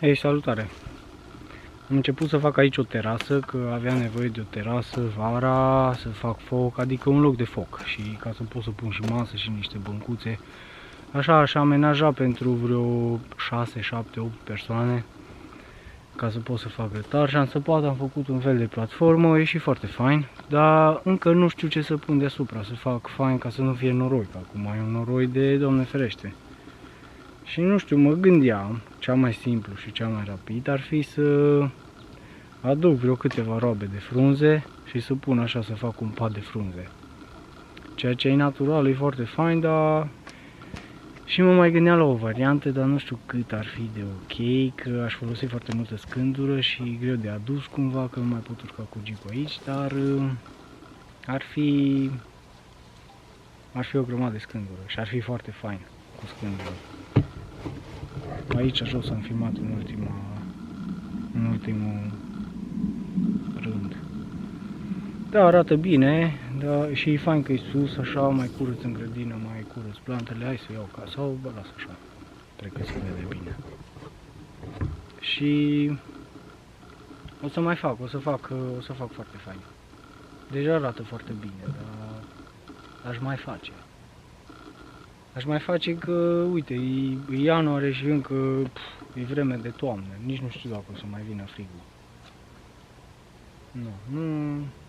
Ei, salutare! Am început să fac aici o terasă, că aveam nevoie de o terasă vara, să fac foc, adică un loc de foc. Și ca să pot să pun și masă și niște băncuțe. Așa, aș amenaja pentru vreo 6, 7, 8 persoane, ca să pot să fac grătar. Și am săpat, am făcut un fel de platformă, a ieșit foarte fain. Dar încă nu știu ce să pun deasupra, să fac fain ca să nu fie noroi, că acum e un noroi de Doamne ferește. Și nu știu, mă gândeam, cea mai simplu și cea mai rapid ar fi să aduc vreo câteva roabe de frunze și să pun așa, să fac un pat de frunze. Ceea ce e natural, e foarte fain, dar și mă mai gândeam la o variantă, dar nu știu cât ar fi de ok, că aș folosi foarte multă scândură și greu de adus cumva, că nu mai pot urca cu jeep aici, dar ar fi o grămadă de scândură și ar fi foarte fain cu scândură. Aici jos am filmat în ultimul rând. Da, arată bine, da, și e fain că e sus, așa, mai curăț în grădină, mai curăț plantele. Hai să iau ca sau bă, las așa, cred că se vede bine. Și o să fac foarte fain. Deja arată foarte bine, dar aș mai face. Aș mai face că, uite, e ianuarie și încă e vreme de toamnă. Nici nu știu dacă o să mai vină frigul.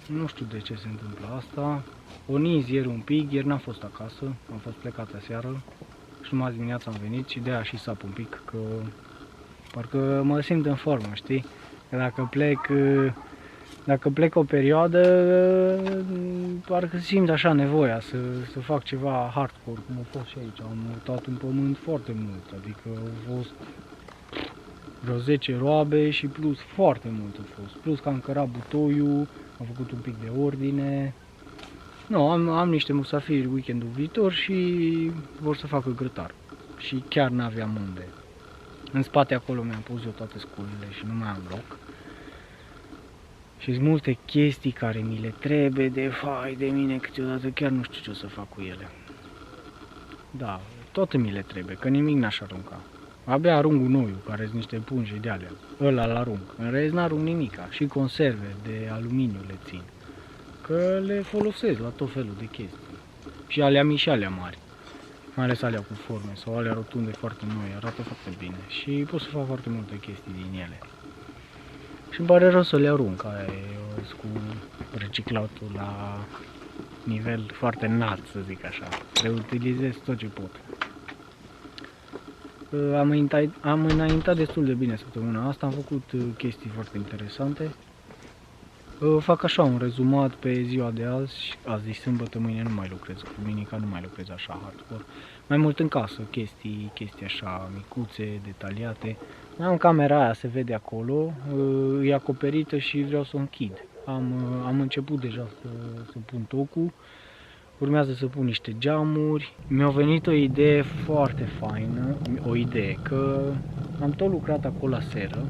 Nu știu de ce se întâmplă asta. O nins ieri un pic, ieri n-am fost acasă, am fost plecat aseară. Și numai dimineața am venit și de-aia și sap un pic, că parcă mă simt în formă, știi? Că dacă plec o perioadă, parcă simt așa nevoia să fac ceva hardcore, cum a fost și aici. Am mutat în pământ foarte mult, adică au fost vreo 10 roabe și plus foarte mult a fost. Plus că am cărat butoiul, am făcut un pic de ordine. Nu, am niște musafiri weekendul viitor și vor să facă grătar. Și chiar n-aveam unde. În spate acolo mi-am pus eu toate sculile și nu mai am loc. Și sunt multe chestii care mi le trebuie de mine, câteodată chiar nu știu ce o să fac cu ele. Da, tot mi le trebuie, că nimic n-aș arunca. Abia arunc gunoiul, care sunt niște pungi de alea. Ăla-l arunc. În rest n-arunc nimica. Și conserve de aluminiu le țin. Că le folosesc la tot felul de chestii. Și alea mici și alea mari. Mai ales alea cu forme sau alea rotunde foarte noi. Arată foarte bine. Și pot să fac foarte multe chestii din ele. Și îmi pare rău să le arunc, aia e cu reciclatul la nivel foarte înalt, să zic așa. Reutilizez tot ce pot. Am înaintat destul de bine săptămâna asta, am făcut chestii foarte interesante. Fac așa un rezumat pe ziua de azi e sâmbătă, mâine nu mai lucrez, cu duminica nu mai lucrez așa hardcore. Mai mult în casă, chestii așa micuțe, detaliate. Am camera aia, se vede acolo, e acoperită și vreau să o închid. Am început deja să pun tocul, urmează să pun niște geamuri. Mi-a venit o idee foarte faină, că am tot lucrat acolo la seră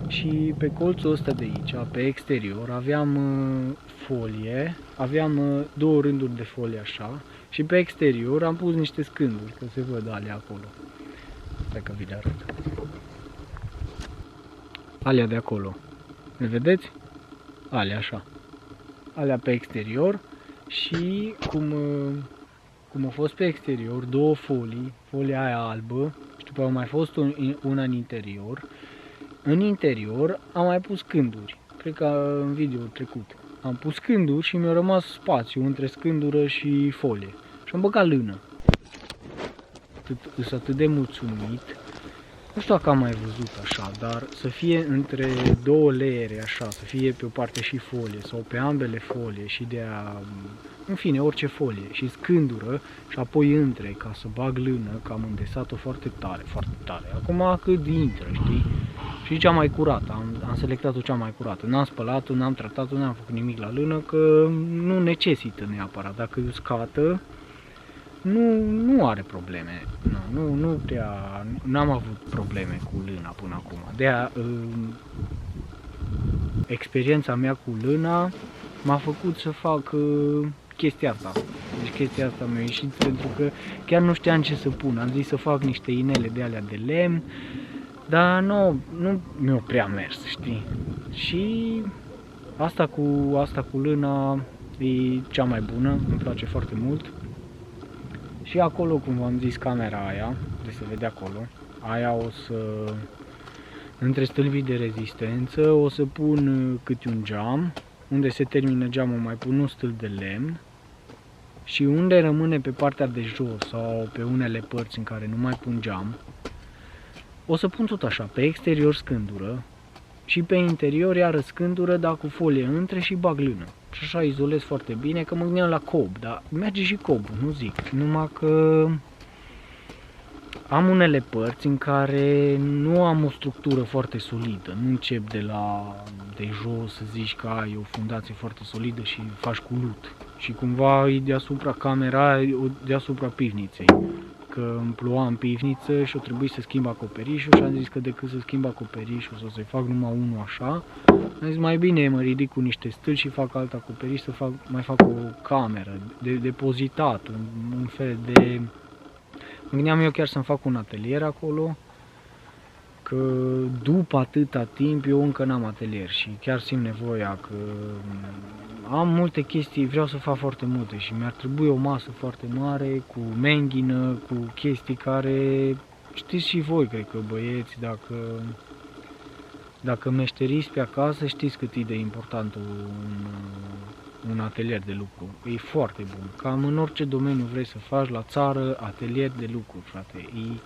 și pe colțul ăsta de aici, pe exterior, aveam folie, aveam două rânduri de folie așa și pe exterior am pus niște scânduri, că se văd alea acolo. Stai că vi le arăt. Alea de acolo, le vedeți? Alea așa, alea pe exterior și cum a fost pe exterior, două folii, folia aia albă și după a mai fost una în interior. În interior am mai pus scânduri, cred că în video trecut. Am pus scânduri și mi-a rămas spațiu între scândură și folie și am băgat lână. Sunt atât de mulțumit. Nu știu dacă am mai văzut așa, dar să fie între două leere așa, să fie pe o parte și folie sau pe ambele folie și în fine, orice folie și scândură și apoi între, ca să bag lână, că am îndesat-o foarte tare, foarte tare. Acum cât intră, știi? Și cea mai curată, am selectat-o cea mai curată. N-am spălat-o, n-am tratat-o, n-am făcut nimic la lână, că nu necesită neapărat. Dacă e uscată, nu are probleme. N-am avut probleme cu lâna până acum. De-aia experiența mea cu lâna m-a făcut să fac chestia asta. Deci chestia asta mi-a ieșit pentru că chiar nu știam ce să pun. Am zis să fac niște inele de alea de lemn. Dar nu mi-a prea mers, știi? Și asta cu lâna e cea mai bună, îmi place foarte mult. Și acolo, cum v-am zis, camera aia, de se vede acolo, aia o să, între stâlpii de rezistență, o să pun câte un geam, unde se termină geamul mai pun un stâlp de lemn și unde rămâne pe partea de jos sau pe unele părți în care nu mai pun geam, o să pun tot așa, pe exterior scândură și pe interior iară scândură, dar cu folie între și bag lână. Și așa izolez foarte bine, că mă gândeam la cob, dar merge și cobul, nu zic. Numai că am unele părți în care nu am o structură foarte solidă. Nu încep de jos să zici că ai o fundație foarte solidă și faci cu lut. Și cumva e deasupra camera, deasupra pivniței. Că îmi ploua în pivniță și o trebuie să schimb acoperișul și am zis că decât să schimb acoperișul sau să-i fac numai unul așa, am zis mai bine mă ridic cu niște stâlpi și fac alt acoperiș, mai fac o cameră de depozitat, un fel de... Mă gândeam eu chiar să-mi fac un atelier acolo, că după atâta timp eu încă n-am atelier și chiar simt nevoia că am multe chestii, vreau să fac foarte multe și mi-ar trebui o masă foarte mare cu menghină, cu chestii care știți și voi, cred că băieți, dacă meșteriți pe acasă, știți cât e de important un atelier de lucru. E foarte bun. Cam în orice domeniu vrei să faci, la țară, atelier de lucru, frate. E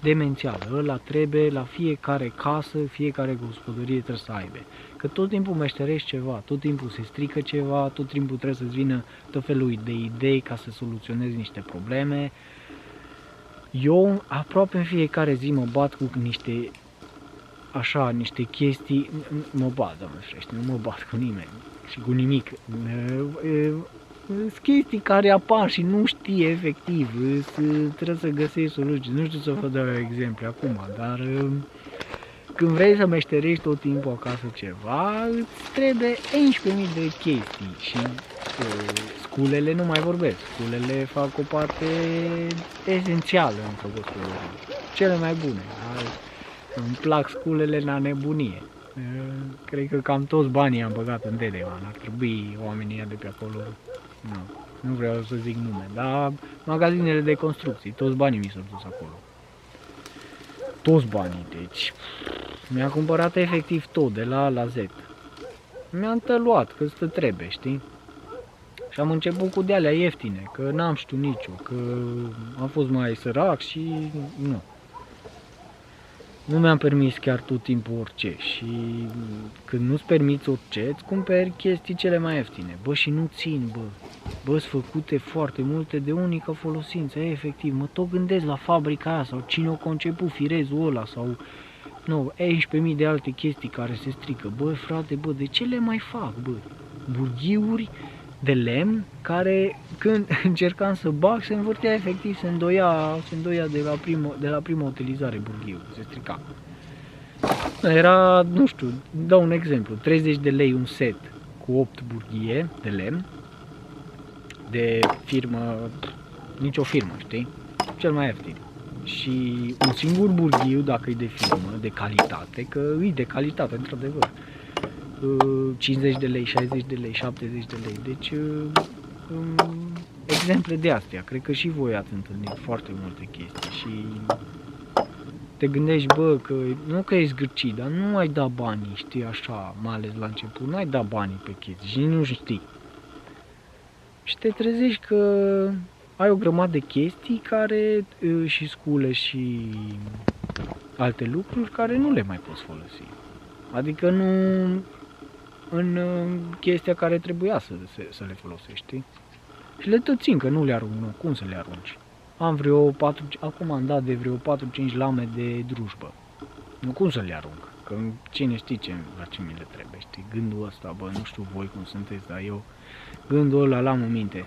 demențial. Ăla trebuie la fiecare casă, fiecare gospodărie trebuie să aibă. Că tot timpul meșterești ceva, tot timpul se strică ceva, tot timpul trebuie să-ți vină tot felul de idei ca să soluționezi niște probleme. Eu aproape în fiecare zi mă bat cu niște chestii, mă bat, Doamne ferește, nu mă bat cu nimeni și cu nimic. Sunt chestii care apar și nu știi efectiv, trebuie să găsești soluții. Nu știu să vă dau exemple acum, dar când vrei să meșterești tot timpul acasă ceva, îți trebuie 11.000 de chestii și sculele nu mai vorbesc. Sculele fac o parte esențială într-o gospodărie, cele mai bune. Îmi plac sculele la nebunie. Cred că cam toți banii am băgat în Dedeman. Ar trebui oamenii de pe acolo. Nu vreau să zic nume, dar magazinele de construcții, toți banii mi s-au dus acolo. Toți banii, deci mi-a cumpărat efectiv tot, de la A la Z. Mi-a întăluat, că îți trebuie, știi? Și am început cu de-alea ieftine, că n-am știut nicio, că am fost mai sărac și nu. Nu mi-am permis chiar tot timpul orice și când nu-ți permiți orice, îți cumperi chestii cele mai ieftine. Bă, și nu țin, bă, sunt făcute foarte multe de unică folosință, efectiv, mă tot gândesc la fabrica aia sau cine o conceput firezul ăla sau, nu, 11.000 de alte chestii care se strică. Bă, frate, bă, de ce le mai fac, bă? Burghiuri de lemn care când încercam să bag se învârtea efectiv, se îndoia de la prima utilizare burghiul, se strica. Era, nu știu, dau un exemplu, 30 de lei un set cu 8 burghie de lemn de firmă, nicio firmă, știi? Cel mai ieftin. Și un singur burghiu, dacă e de firmă, de calitate, că e de calitate, într-adevăr, 50 de lei, 60 de lei, 70 de lei. Deci, exemple de astea. Cred că și voi ați întâlnit foarte multe chestii și te gândești, bă, că nu că ești zgârcit, dar nu ai dat banii, știi, așa, mai ales la început, nu ai dat banii pe chestii și nu știi. Și te trezești că ai o grămadă de chestii care, și scule și alte lucruri care nu le mai poți folosi. Adică nu în chestia care trebuia să le folosești. Și le tot țin, că nu le arunc, nu, cum să le arunci? Acum am dat de vreo 4-5 lame de drujbă. Nu, cum să le arunc? Că cine știe la ce mi le trebuie, știi? Gândul ăsta, bă, nu știu voi cum sunteți, dar eu gândul ăla l-am în minte.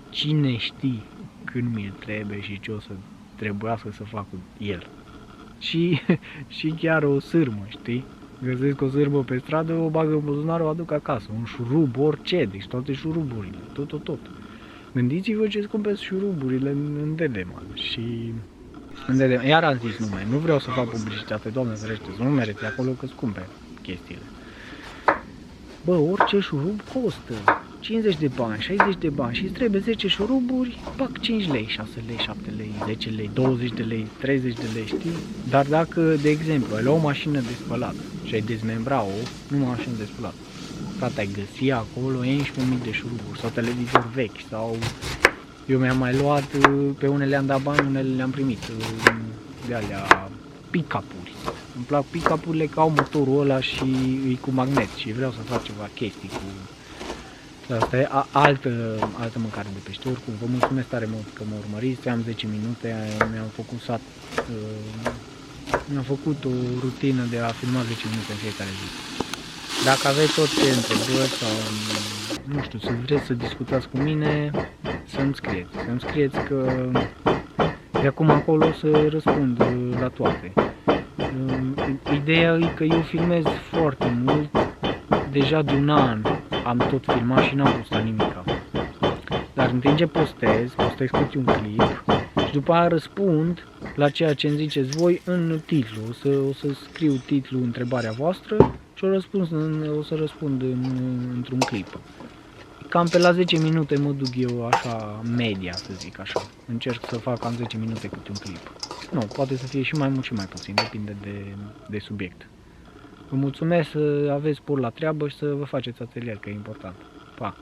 Cine știe când mi-l trebuie și ce o să trebuiască să fac cu el? Și chiar o sârmă, știi? Găsesc o sârmă pe stradă, o bag în buzunar, o aduc acasă. Un șurub, orice, deci toate șuruburile, tot. Gândiți-vă ce-ți cumperi șuruburile în Dedeman și Iar am zis nume, nu vreau să fac publicitate, Doamne ferește, să nu merete acolo că scumpe chestiile. Bă, orice șurub costă 50 de bani, 60 de bani și îți trebuie 10 șuruburi, pac 5 lei, 6 lei, 7 lei, 10 lei, 20 de lei, 30 de lei, știi? Dar dacă, de exemplu, ai lua o mașină de spălat și ai dezmembra-o, nu o mașină de spălat, frate, ai găsi acolo 11.000 de șuruburi sau televizor vechi sau... Eu mi-am mai luat, pe unele le-am dat bani, unele le-am primit, de alea, pick-up-uri. Îmi plac pick-up-urile că au motorul ăla și e cu magnet și vreau să fac ceva chestii cu... Asta e altă mâncare de pește. Oricum, vă mulțumesc tare mult că mă urmăriți, am 10 minute, mi-am făcut o rutină de a filma 10 minute în fiecare zi. Dacă aveți orice întrebări sau, nu știu, să vreți să discutați cu mine, să-mi scrieți că de acum acolo o să răspund la toate. Ideea e că eu filmez foarte mult, deja de un an am tot filmat și n-am postat nimica. Dar în timp ce postez câte un clip și după aia răspund la ceea ce îmi ziceți voi în titlu. O să scriu titlul întrebarea voastră și o să răspund într-un clip. Cam pe la 10 minute mă duc eu așa, media să zic așa. Încerc să fac cam 10 minute câte un clip. Nu, poate să fie și mai mult și mai puțin, depinde de subiect. Vă mulțumesc să aveți spor la treabă și să vă faceți atelier, că e important. Pa!